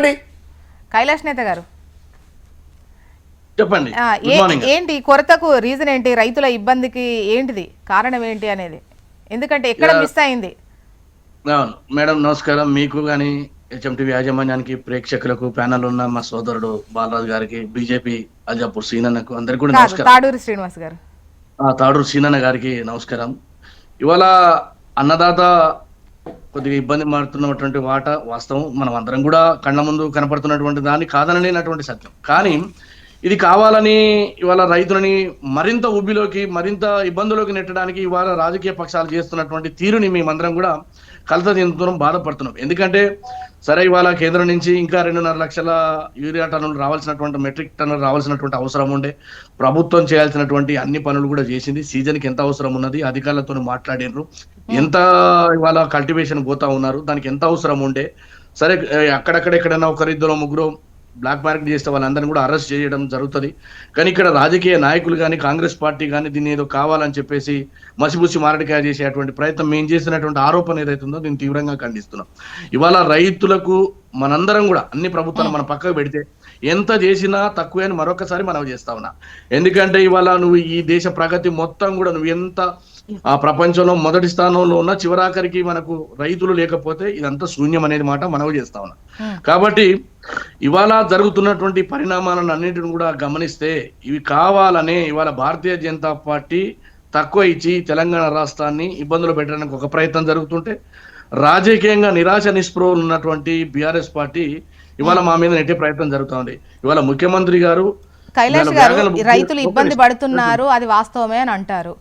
చెప్పండి కైలాష్ నేత గారు చెప్పండి. ఏంటి కొరతకు రీజన్ ఏంటి, రైతుల ఇబ్బందికి ఏంటిది కారణం ఏంటి అనేది, ఎందుకంటే ఎక్కడ మిస్ అయింది? అవును మేడం, నమస్కారం. మీకు కానీ హెచ్ఎంటీవీ యాజమాన్యానికి, ప్రేక్షకులకు, ప్యానల్ ఉన్న మా సోదరుడు బాలరాజు గారికి, బీజేపీ అల్జాపూర్ సీనన్నకు అందరికి కూడా నమస్కారం. తాడూరి శ్రీనివాస్ గారు, తాడూరు సీనన్న గారికి నమస్కారం. ఇవాళ అన్నదాత కొద్దిగా ఇబ్బంది పడుతున్నటువంటి మాట వాస్తవం. మనం అందరం కూడా కళ్ళ ముందు కనపడుతున్నటువంటి దాన్ని కాదనలేనటువంటి సత్యం. కానీ ఇది కావాలని ఇవాళ రైతులని మరింత ఉబ్బిలోకి, మరింత ఇబ్బందులోకి నెట్టడానికి ఇవాళ రాజకీయ పక్షాలు చేస్తున్నటువంటి తీరుని మేమందరం కూడా కలత చెందుతున్నాం, బాధపడుతున్నాం. ఎందుకంటే సరే, ఇవాళ కేంద్రం నుంచి ఇంకా 2.5 లక్షల యూరియా టన్నులు రావాల్సినటువంటి, మెట్రిక్ టన్నులు రావాల్సినటువంటి అవసరం ఉండే. ప్రభుత్వం చేయాల్సినటువంటి అన్ని పనులు కూడా చేసింది. సీజన్కి ఎంత అవసరం ఉన్నది అధికారులతో మాట్లాడినరు. ఎంత ఇవాళ కల్టివేషన్ పోతా ఉన్నారు, దానికి ఎంత అవసరం ఉండే. సరే, అక్కడక్కడ ఎక్కడైనా ఒకరిద్దరు ముగ్గురు బ్లాక్ మార్కెట్ చేస్తే వాళ్ళందరినీ కూడా అరెస్ట్ చేయడం జరుగుతుంది. కానీ ఇక్కడ రాజకీయ నాయకులు కానీ, కాంగ్రెస్ పార్టీ కానీ దీన్ని ఏదో కావాలని చెప్పేసి మసిబుసి మారడికాయ చేసేటువంటి ప్రయత్నం, మేము చేసినటువంటి ఆరోపణ ఏదైతుందో దీన్ని తీవ్రంగా ఖండిస్తున్నాం. ఇవాళ రైతులకు మనందరం కూడా అన్ని ప్రభుత్వాలు మన పక్కకు పెడితే ఎంత చేసినా తక్కువే అని మరొకసారి మనం చేస్తా ఉన్నా. ఎందుకంటే ఇవాళ నువ్వు ఈ దేశ ప్రగతి మొత్తం కూడా నువ్వు ఎంత ఆ ప్రపంచంలో మొదటి స్థానంలో ఉన్న చివరాఖరికి మనకు రైతులు లేకపోతే ఇదంతా శూన్యం అనేది మాట మనవి చేస్తా ఉన్నా. కాబట్టి ఇవాళ జరుగుతున్నటువంటి పరిణామాలను అన్నింటిని కూడా గమనిస్తే ఇవి కావాలనే ఇవాళ భారతీయ జనతా పార్టీ తక్కువ ఇచ్చి తెలంగాణ రాష్ట్రాన్ని ఇబ్బందులు పెట్టడానికి ఒక ప్రయత్నం జరుగుతుంటే, రాజకీయంగా నిరాశ నిస్పృహలు ఉన్నటువంటి బీఆర్ఎస్ పార్టీ ఇవాళ మా మీద నెట్టే ప్రయత్నం జరుగుతుంది. ఇవాళ ముఖ్యమంత్రి గారు, కైలాష్ గారు, రైతులు ఇబ్బంది పడుతున్నారు అది వాస్తవమే అని అంటారు.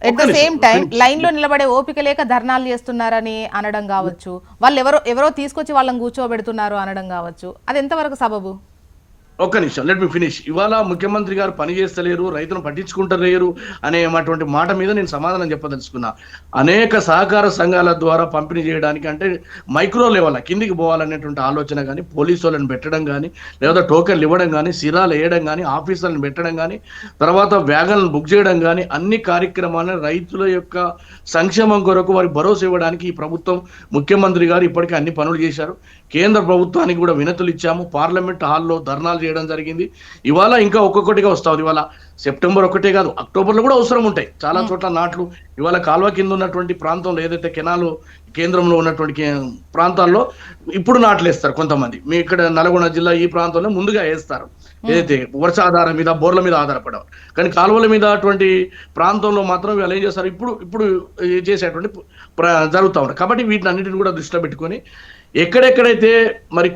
At the same time line లో నిలబడే ఓపిక లేక ధర్నాలు చేస్తున్నారని అనడం కావచ్చు, వాళ్ళు ఎవరో తీసుకొచ్చి వాళ్ళని కూర్చోబెడుతున్నారు అనడం కావచ్చు, అది ఎంతవరకు సబబు? ఒక్క నిమిషం, లెట్ మీ ఫినిష్. ఇవాళ ముఖ్యమంత్రి గారు పని చేస్తలేరు, రైతులను పట్టించుకుంటలేరు అనేటువంటి మాట మీద నేను సమాధానం చెప్పదలుచుకున్నా. అనేక సహకార సంఘాల ద్వారా పంపిణీ చేయడానికి, అంటే మైక్రో లెవెల్ కిందికి పోవాలనేటువంటి ఆలోచన కానీ, పోలీసు వాళ్ళని పెట్టడం కానీ, లేదా టోకెన్లు ఇవ్వడం కానీ, సిరాలు వేయడం కానీ, ఆఫీసర్లను పెట్టడం కానీ, తర్వాత వ్యాగన్లను బుక్ చేయడం కానీ, అన్ని కార్యక్రమాలను రైతుల యొక్క సంక్షేమం కొరకు వారికి భరోసా ఇవ్వడానికి ఈ ప్రభుత్వం, ముఖ్యమంత్రి గారు ఇప్పటికే అన్ని పనులు చేశారు. కేంద్ర ప్రభుత్వానికి కూడా వినతులు ఇచ్చాము. పార్లమెంట్ హాల్లో ధర్నాలు చేయడం జరిగింది. ఇవాళ ఇంకా ఒక్కొక్కటిగా వస్తుంది. ఇవాళ సెప్టెంబర్ ఒకటే కాదు, అక్టోబర్లో కూడా అవసరం ఉంటాయి చాలా చోట్ల నాట్లు. ఇవాళ కాల్వ కింద ఉన్నటువంటి ప్రాంతంలో, ఏదైతే కెనాలు కేంద్రంలో ఉన్నటువంటి ప్రాంతాల్లో ఇప్పుడు నాట్లు వేస్తారు కొంతమంది. మీ ఇక్కడ నల్గొండ జిల్లా ఈ ప్రాంతంలో ముందుగా వేస్తారు, ఏదైతే వర్ష ఆధారం మీద, బోర్ల మీద ఆధారపడేవారు. కానీ కాలువల మీద అటువంటి ప్రాంతంలో మాత్రం వీళ్ళు ఏం చేస్తారు, ఇప్పుడు చేసేటువంటి జరుగుతూ ఉంటారు. కాబట్టి వీటిని అన్నిటిని కూడా దృష్టిలో పెట్టుకొని ఎక్కడెక్కడైతే మరి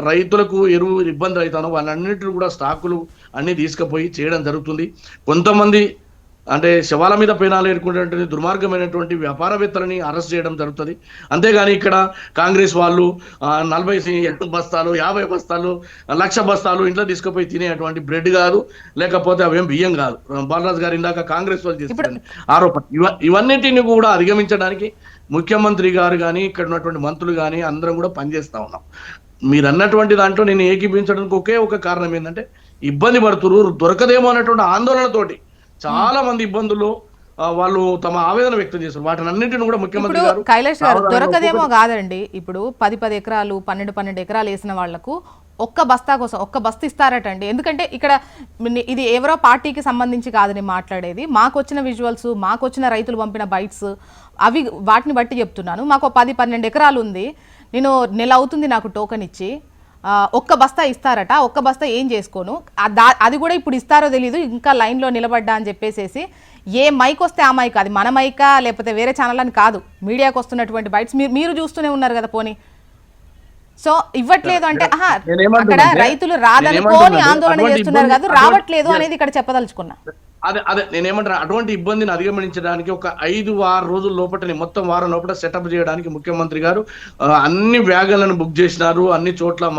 రైతులకు ఎరువు ఇబ్బంది అవుతానో వాళ్ళన్నింటినీ కూడా స్టాకులు అన్ని తీసుకుపోయి చేయడం జరుగుతుంది. కొంతమంది అంటే శవాల మీద పేనాలు ఏర్కొనేటువంటి దుర్మార్గమైనటువంటి వ్యాపారవేత్తలని అరెస్ట్ చేయడం జరుగుతుంది. అంతేగాని ఇక్కడ కాంగ్రెస్ వాళ్ళు 40 బస్తాలు, 50 బస్తాలు, 1,00,000 బస్తాలు ఇంట్లో తీసుకుపోయి తినేటువంటి బ్రెడ్ కాదు, లేకపోతే అవేం బియ్యం కాదు. బాలరాజు గారు ఇందాక కాంగ్రెస్ వాళ్ళు చేస్తున్న ఆరోపణ, ఇవన్నిటిని కూడా అధిగమించడానికి ముఖ్యమంత్రి గారు కానీ, ఇక్కడ ఉన్నటువంటి మంత్రులు కానీ అందరం కూడా పనిచేస్తా ఉన్నాం. మీరు అన్నటువంటి దాంట్లో నేను ఏకీపించడానికి ఒకే ఒక కారణం ఏంటంటే, ఇబ్బంది పడుతున్నారు, దొరకదేమో అన్నటువంటి ఆందోళనతోటి చాలా మంది ఇబ్బందులు వాళ్ళు తమ ఆవేదన వ్యక్తం చేశారు. వాటిని అన్నింటిని కూడా ముఖ్యమంత్రి గారు, కైలాష్ గారు, దొరకదేమో కాదండి. ఇప్పుడు 10 ఎకరాలు, 12 ఎకరాలు వేసిన వాళ్లకు ఒక్క బస్తా కోసం ఒక్క బస్తా ఇస్తారటండి. ఎందుకంటే ఇక్కడ ఇది ఎవరో పార్టీకి సంబంధించి కాదు నేను మాట్లాడేది. మాకు వచ్చిన విజువల్స్, మాకు వచ్చిన రైతులు పంపిన బైట్స్, అవి వాటిని బట్టి చెప్తున్నాను. మాకు 10-12 ఎకరాలు ఉంది, నేను నెల అవుతుంది నాకు టోకెన్ ఇచ్చి, ఒక్క బస్తా ఇస్తారట. ఒక్క బస్తా ఏం చేసుకోను, అది కూడా ఇప్పుడు ఇస్తారో తెలీదు, ఇంకా లైన్లో నిలబడ్డా అని చెప్పేసేసి ఏ మైక్ వస్తే ఆ మైక్, అది మన మైకా లేకపోతే వేరే ఛానల్ అని కాదు, మీడియాకు వస్తున్నటువంటి బైట్స్ మీరు చూస్తూనే ఉన్నారు కదా. పోనీ సో ఇవ్వట్లేదు అంటే అక్కడ రైతులు రాదనుకోని ఆందోళన చేస్తున్నారు కదా, రావట్లేదు అనేది ఇక్కడ చెప్పదలుచుకున్నా. అదే నేనేమంటాను, అటువంటి ఇబ్బందిని అధిగమించడానికి ఒక 5-6 రోజుల లోపల, మొత్తం వారం లోపల సెటప్ చేయడానికి ముఖ్యమంత్రి గారు అన్ని వ్యాగన్లను బుక్ చేసినారు. అన్ని చోట్ల,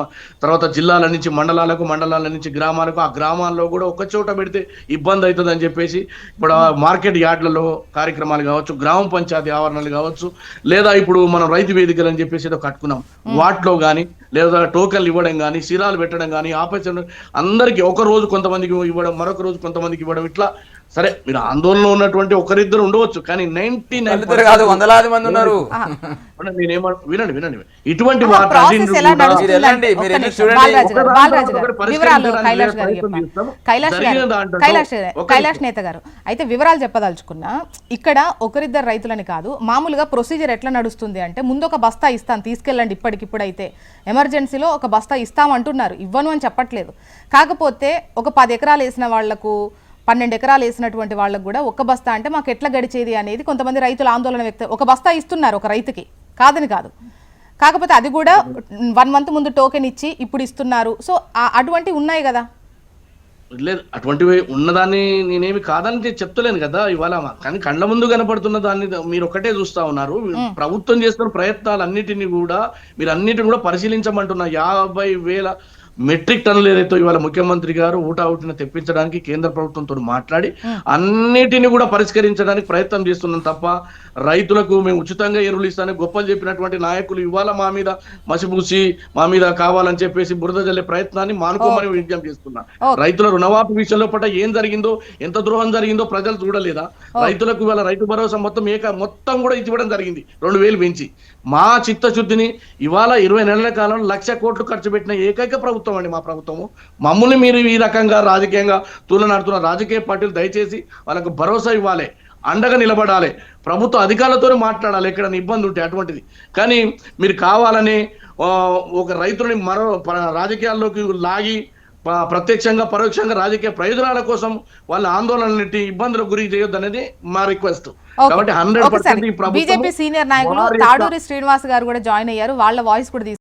తర్వాత జిల్లాల నుంచి మండలాలకు, మండలాల నుంచి గ్రామాలకు, ఆ గ్రామాల్లో కూడా ఒక చోట పెడితే ఇబ్బంది అవుతుంది అని చెప్పేసి ఇప్పుడు మార్కెట్ యార్డ్లలో కార్యక్రమాలు కావచ్చు, గ్రామ పంచాయతీ ఆవరణలు కావచ్చు, లేదా ఇప్పుడు మనం రైతు వేదికలు అని చెప్పేసి ఏదో కట్టుకున్నాం, వాటిలో కానీ, లేదా టోకన్లు ఇవ్వడం కానీ, సిరాలు పెట్టడం కానీ, ఆపరేషన్ అందరికీ ఒక రోజు కొంతమందికి ఇవ్వడం, మరొక రోజు కొంతమందికి ఇవ్వడం, ఇట్లా సరే మీరు ఆందోళనలో ఉన్నటువంటి ఒకరిద్దరు ఉండవచ్చు, కానీ 99 కాదు, వందలాది మంది ఉన్నారు. వినండి వినండి, ఇటువంటి ప్రాసెస్ ఎలా నడుస్తుంది మీరు వెళ్ళండి, అంటే, మీరు ఒక్క వెళ్ళి నిమిషం, చూడండి. బాలరాజు గారు, బాలరాజు గారు, ఒకటి వివరాలు పరిష్కరించడానికి కైలాష్ గారు ప్రయత్నం చెప్పాలి. చేస్తాం. కైలాష్ జరిగిన గారు, దాంట్లో కైలాష్ నేత గారు, అయితే వివరాలు చెప్పదలుచుకున్నా. ఇక్కడ ఒకరిద్దరు రైతులని కాదు, మామూలుగా ప్రొసీజర్ ఎట్లా నడుస్తుంది అంటే, ముందు ఒక బస్తా ఇస్తాను తీసుకెళ్ళండి, ఇప్పటికిప్పుడైతే ఎమర్జెన్సీలో ఒక బస్తా ఇస్తామంటున్నారు, ఇవ్వను అని చెప్పట్లేదు. కాకపోతే ఒక 10 ఎకరాలు వేసిన వాళ్లకు, 12 ఎకరాలు వేసినటువంటి వాళ్ళకు కూడా ఒక్క బస్తా అంటే మాకు ఎట్లా గడిచేది అనేది కొంతమంది రైతులు ఆందోళన వ్యక్తం. ఒక బస్తా ఇస్తున్నారు ఒక రైతుకి, కాదని కాదు, కాకపోతే అది కూడా 1 మంత్ ముందు టోకెన్ ఇచ్చి ఇప్పుడు ఇస్తున్నారు. సో అటువంటి ఉన్నాయి కదా. లేదు, అటువంటివి ఉన్నదాన్ని నేనేమి కాదని చెప్తలేను కదా ఇవాళ, కానీ కళ్ళ ముందు కనపడుతున్న దాన్ని మీరు ఒక్కటే చూస్తా ఉన్నారు. ప్రభుత్వం చేస్తున్న ప్రయత్నాలన్నిటిని కూడా మీరు అన్నిటిని కూడా పరిశీలించమంటున్న 50,000 మెట్రిక్ టన్నులు ఏదైతే ఇవాళ ముఖ్యమంత్రి గారు ఊటావుటిని తెప్పించడానికి కేంద్ర ప్రభుత్వంతో మాట్లాడి అన్నిటిని కూడా పరిష్కరించడానికి ప్రయత్నం చేస్తున్నాం తప్ప, రైతులకు మేము ఉచితంగా ఎరువులు ఇస్తానని గొప్పలు చెప్పినటువంటి నాయకులు ఇవాళ మా మీద మసిపూసి మా మీద కావాలని చెప్పేసి బురద జల్లే ప్రయత్నాన్ని మానుకోమని విజ్ఞప్తి చేస్తున్నా. రైతుల రుణమాఫీ విషయంలో పట్ల ఏం జరిగిందో, ఎంత ద్రోహం జరిగిందో ప్రజలు చూడలేదా? రైతులకు ఇవాళ రైతు భరోసా మొత్తం కూడా ఇవ్వడం జరిగింది, 2,000 పెంచి. మా చిత్తశుద్ధిని ఇవాళ 20 నెలల కాలంలో 1,00,000 కోట్లు ఖర్చు పెట్టిన ఏకైక ప్రభుత్వం అండి మా ప్రభుత్వము. మమ్మల్ని మీరు ఈ రకంగా రాజకీయంగా తూలనాడుతున్న రాజకీయ పార్టీలు దయచేసి వాళ్ళకు భరోసా ఇవ్వాలి, అండగా నిలబడాలి, ప్రభుత్వ అధికారులతోనే మాట్లాడాలి ఎక్కడైనా ఇబ్బంది ఉంటే అటువంటిది. కానీ మీరు కావాలని ఒక రైతుని మరో రాజకీయాల్లోకి లాగి ప్రత్యక్షంగా పరోక్షంగా రాజకీయ ప్రయోజనాల కోసం వాళ్ళ ఆందోళనలన్నిటి ఇబ్బందులకు గురి చేయొద్దు అనేది మా రిక్వెస్ట్. కాబట్టి 100% బీజేపీ సీనియర్ నాయకులు తాడూరి శ్రీనివాస్ గారు కూడా జాయిన్ అయ్యారు, వాళ్ళ వాయిస్ కూడా